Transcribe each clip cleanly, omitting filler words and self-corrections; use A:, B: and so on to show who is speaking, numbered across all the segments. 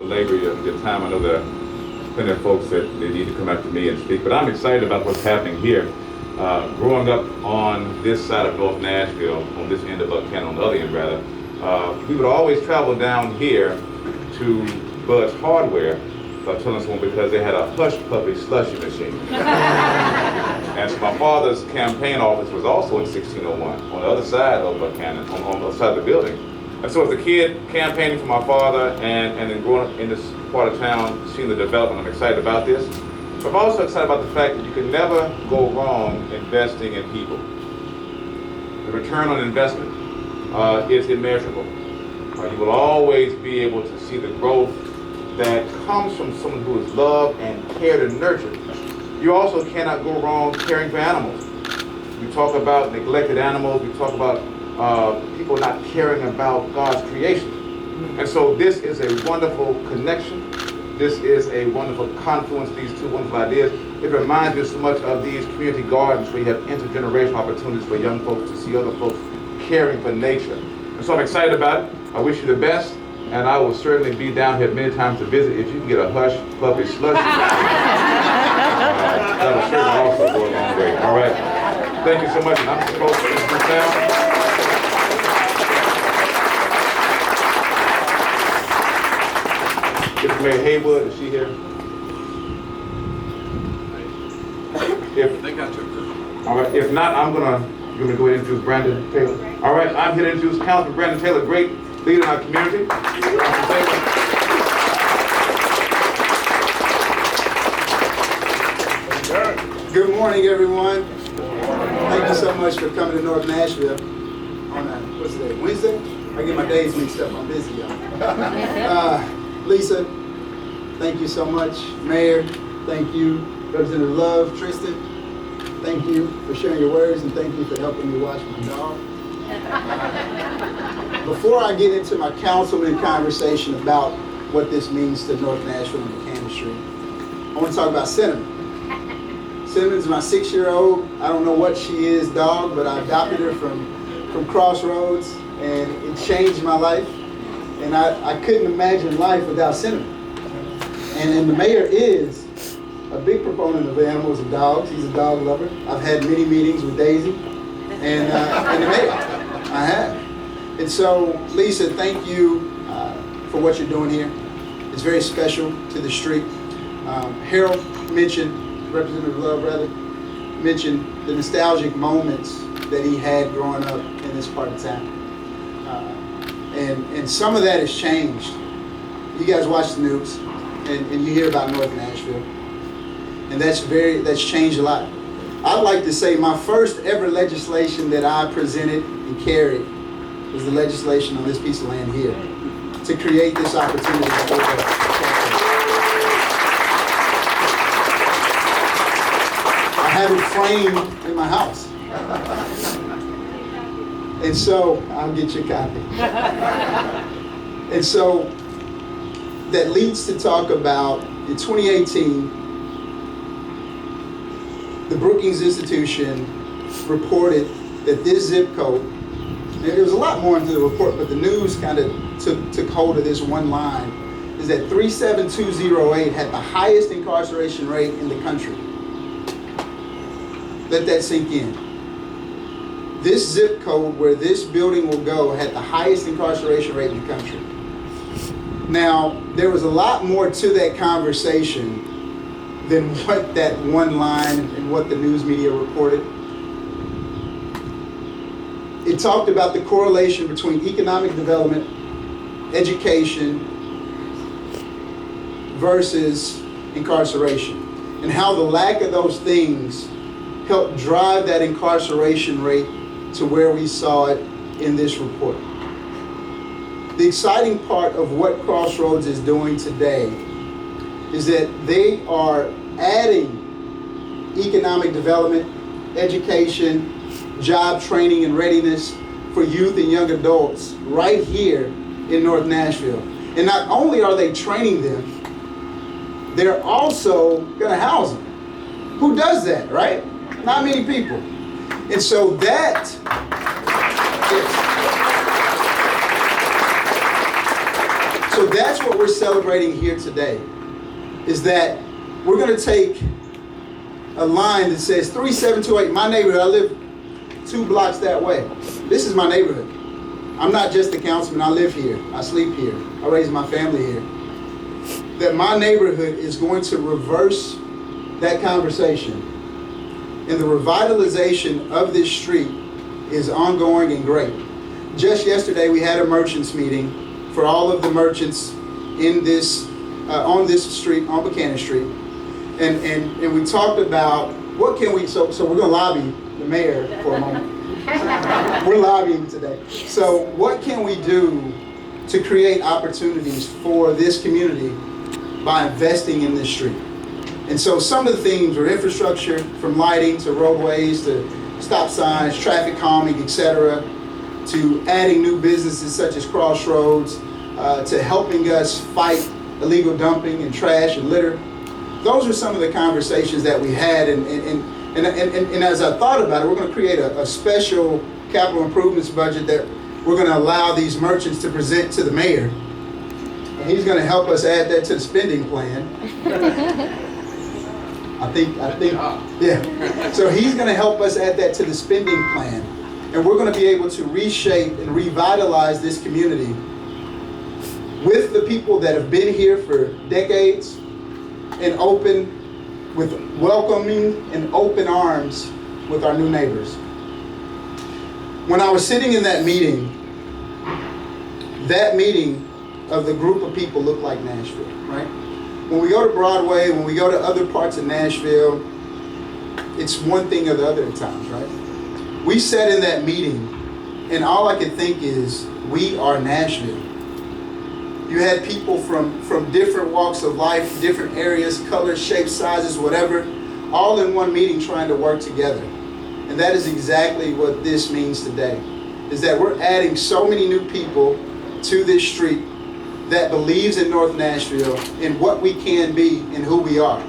A: belabor your time. I know there are plenty of folks that they need to come up to me and speak, but I'm excited about what's happening here. Growing up on this side of North Nashville, on this end of Buchanan, on the other end rather, we would always travel down here to Bud's Hardware, telling someone, because they had a Hush Puppy slushy machine. And so my father's campaign office was also in 1601, on the other side of Buchanan, on the other side of the building. And so as a kid, campaigning for my father, and then growing up in this part of town, seeing the development, I'm excited about this. But I'm also excited about the fact that you can never go wrong investing in people. The return on investment is immeasurable. You will always be able to see the growth that comes from someone who is loved and cared and nurtured. You also cannot go wrong caring for animals. We talk about neglected animals. We talk about people not caring about God's creation. And so this is a wonderful connection. This is a wonderful confluence, these two wonderful ideas. It reminds me so much of these community gardens where you have intergenerational opportunities for young folks to see other folks caring for nature. And so I'm excited about it. I wish you the best. And I will certainly be down here many times to visit. If you can get a Hush Puppy slushy, that will certainly also go a long way. All right. Thank you so much. And I'm supposed to sit down. Mr. Mayor Haywood, is she here? All right. If not, you want me to go ahead and introduce Brandon Taylor? All right. I'm here to introduce Councilman Brandon Taylor, great leader in our community.
B: Good morning, everyone. Thank you so much for coming to North Nashville on what's today, Wednesday? I get my days mixed up. I'm busy, y'all. Lisa, thank you so much. Mayor, thank you. Representative Love, Tristan, thank you for sharing your words, and thank you for helping me watch my dog. Before I get into my councilman conversation about what this means to North Nashville and Buchanan Street, I want to talk about Cinnamon. Cinnamon's my 6-year-old. I don't know what she is, dog, but I adopted her from Crossroads, and it changed my life. And I couldn't imagine life without Cinnamon. And the mayor is a big proponent of animals and dogs. He's a dog lover. I've had many meetings with Daisy and the mayor. I have. And so, Lisa, thank you for what you're doing here. It's very special to the street. Harold mentioned, Representative Love rather, mentioned the nostalgic moments that he had growing up in this part of town. And some of that has changed. You guys watch the news and you hear about North Nashville. And that's changed a lot. I'd like to say my first ever legislation that I presented and carried was the legislation on this piece of land here to create this opportunity for I have it framed in my house. And so, I'll get you a copy. And so, that leads to talk about, in 2018, the Brookings Institution reported that this zip code, and there was a lot more into the report, but the news kind of took hold of this one line, is that 37208 had the highest incarceration rate in the country. Let that sink in. This zip code where this building will go had the highest incarceration rate in the country. Now, there was a lot more to that conversation than what that one line and what the news media reported. It talked about the correlation between economic development, education, versus incarceration, and how the lack of those things helped drive that incarceration rate to where we saw it in this report. The exciting part of what Crossroads is doing today is that they are adding economic development, education, job training and readiness for youth and young adults right here in North Nashville. And not only are they training them, they're also going to house them. Who does that, right? Not many people. And so so that's what we're celebrating here today, is that we're going to take a line that says 3728, my neighborhood. I live 2 blocks that way. This is my neighborhood. I'm not just a councilman. I live here. I sleep here. I raise my family here. That my neighborhood is going to reverse that conversation. And the revitalization of this street is ongoing and great. Just yesterday, we had a merchants meeting for all of the merchants in this on this street, on Buchanan Street, and we talked about what can we. So we're going to lobby the mayor for a moment. We're lobbying today. So what can we do to create opportunities for this community by investing in this street? And so some of the themes are infrastructure, from lighting to roadways to stop signs, traffic calming, etc., to adding new businesses such as Crossroads, to helping us fight illegal dumping and trash and litter. Those are some of the conversations that we had, and as I thought about it, we're going to create a special capital improvements budget that we're going to allow these merchants to present to the mayor. And he's going to help us add that to the spending plan. I think, yeah. So he's going to help us add that to the spending plan. And we're going to be able to reshape and revitalize this community with the people that have been here for decades, and open, with welcoming and open arms with our new neighbors. When I was sitting in that meeting of the group of people looked like Nashville, right? When we go to Broadway, when we go to other parts of Nashville, it's one thing or the other at times, right? We sat in that meeting, and all I could think is, we are Nashville. You had people from different walks of life, different areas, colors, shapes, sizes, whatever, all in one meeting trying to work together. And that is exactly what this means today, is that we're adding so many new people to this street that believes in North Nashville and what we can be and who we are.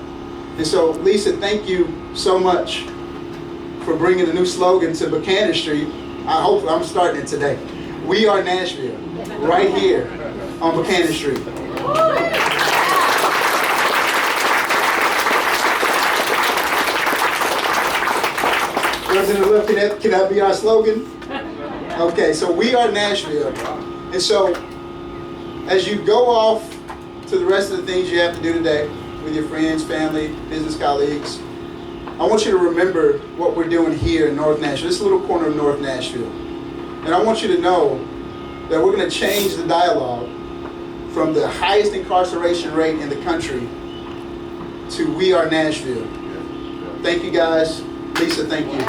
B: And so, Lisa, thank you so much for bringing a new slogan to Buchanan Street. I hope I'm starting it today. We are Nashville, right here on Buchanan Street. President Love, can that be our slogan? Okay, so we are Nashville. And so, as you go off to the rest of the things you have to do today with your friends, family, business colleagues, I want you to remember what we're doing here in North Nashville, this little corner of North Nashville. And I want you to know that we're going to change the dialogue from the highest incarceration rate in the country to we are Nashville. Thank you, guys. Lisa, thank you.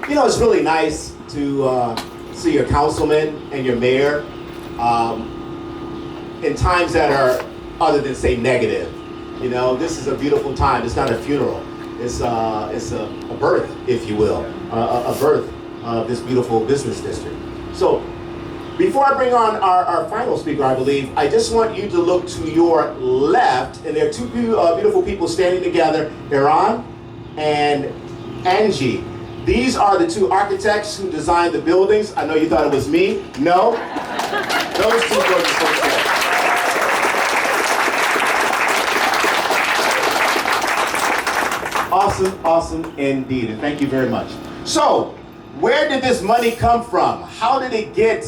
C: You know, it's really nice to see your councilman and your mayor in times that are other than, say, negative. You know, this is a beautiful time. It's not a funeral. It's a birth, if you will, a birth of this beautiful business district. So, before I bring on our final speaker, I believe, I just want you to look to your left, and there are two beautiful people standing together, Iran and Angie. These are the two architects who designed the buildings. I know you thought it was me. No, those two gorgeous folks there. Awesome, awesome indeed, and thank you very much. So, where did this money come from? How did it get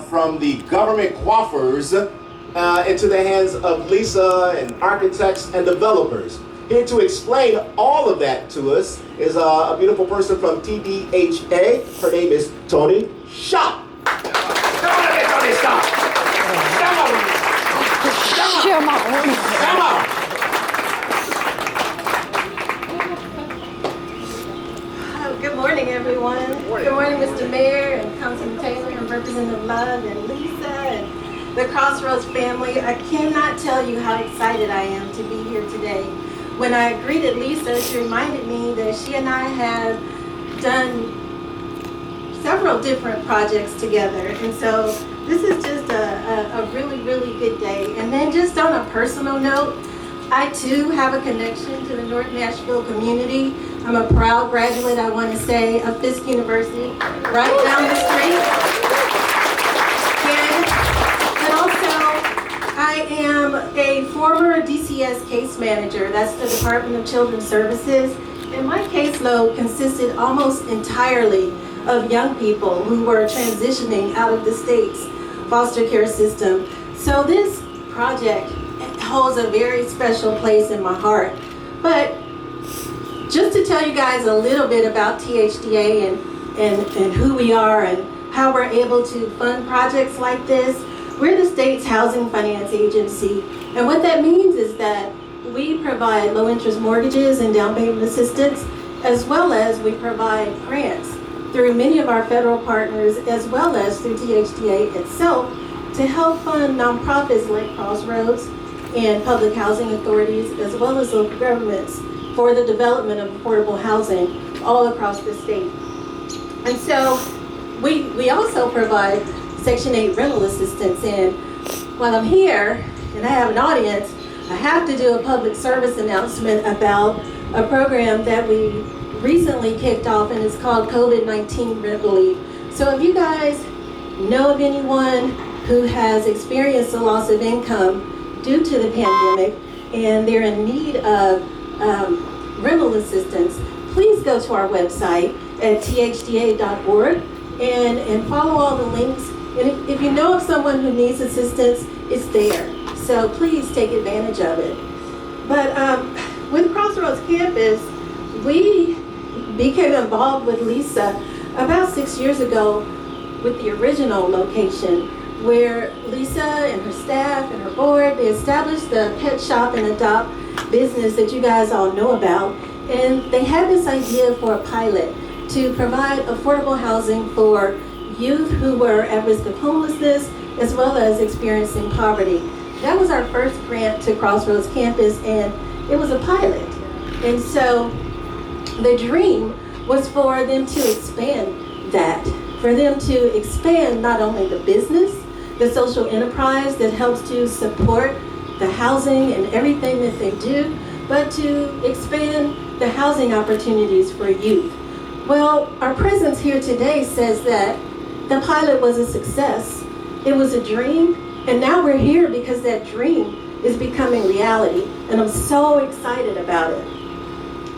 C: from the government coffers into the hands of Lisa and architects and developers? Here to explain all of that to us is a beautiful person from TDHA. Her name is Toni. Shop. Come on, Toni, stop. Come on.
D: Good morning, everyone. Good morning, Mr. Mayor and Councilman Taylor and Representative Love and Lisa and the Crossroads family. I cannot tell you how excited I am to be here today. When I greeted Lisa, she reminded me that she and I have done several different projects together. And so this is just a really, really good day. And then just on a personal note, I too have a connection to the North Nashville community. I'm a proud graduate, I want to say, of Fisk University, right down the street. And also, I am a former DCS case manager, that's the Department of Children's Services, and my caseload consisted almost entirely of young people who were transitioning out of the state's foster care system. So this project holds a very special place in my heart. But just to tell you guys a little bit about THDA and who we are and how we're able to fund projects like this, we're the state's housing finance agency. And what that means is that we provide low-interest mortgages and down payment assistance, as well as we provide grants through many of our federal partners, as well as through THDA itself, to help fund nonprofits like Crossroads and public housing authorities, as well as local governments, for the development of affordable housing all across the state. And so we also provide Section 8 rental assistance. And while I'm here and I have an audience, I have to do a public service announcement about a program that we recently kicked off, and it's called COVID-19 Rent Relief. So if you guys know of anyone who has experienced a loss of income due to the pandemic and they're in need of rental assistance, please go to our website at thda.org and follow all the links. And if you know of someone who needs assistance, it's there. So please take advantage of it. But with Crossroads Campus, we became involved with Lisa about 6 years ago with the original location, where Lisa and her staff and her board, they established the Pet Shop and Adopt business that you guys all know about. And they had this idea for a pilot to provide affordable housing for youth who were at risk of homelessness, as well as experiencing poverty. That was our first grant to Crossroads Campus, and it was a pilot. And so the dream was for them to expand that, for them to expand not only the business, the social enterprise that helps to support the housing and everything that they do, but to expand the housing opportunities for youth. Well, our presence here today says that the pilot was a success. It was a dream, and now we're here because that dream is becoming reality, and I'm so excited about it.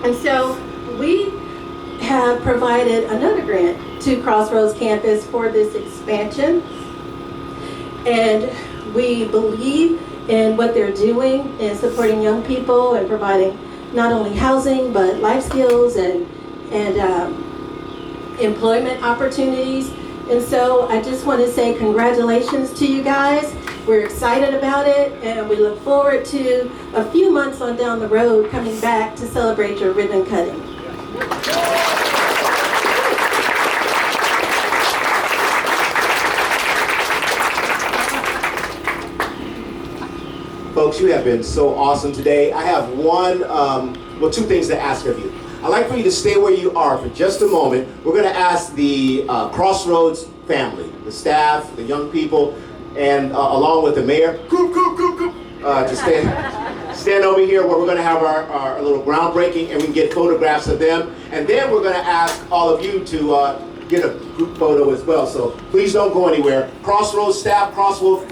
D: And so we have provided another grant to Crossroads Campus for this expansion, and we believe in what they're doing in supporting young people and providing not only housing but life skills and employment opportunities. And so I just want to say congratulations to you guys. We're excited about it, and we look forward to a few months on down the road coming back to celebrate your ribbon cutting.
C: Folks, you have been so awesome today. I have two things to ask of you. I'd like for you to stay where you are for just a moment. We're going to ask the Crossroads family, the staff, the young people, and along with the mayor, to stand over here where we're going to have our little groundbreaking, and we can get photographs of them. And then we're going to ask all of you to get a group photo as well. So please don't go anywhere. Crossroads staff, Crossroads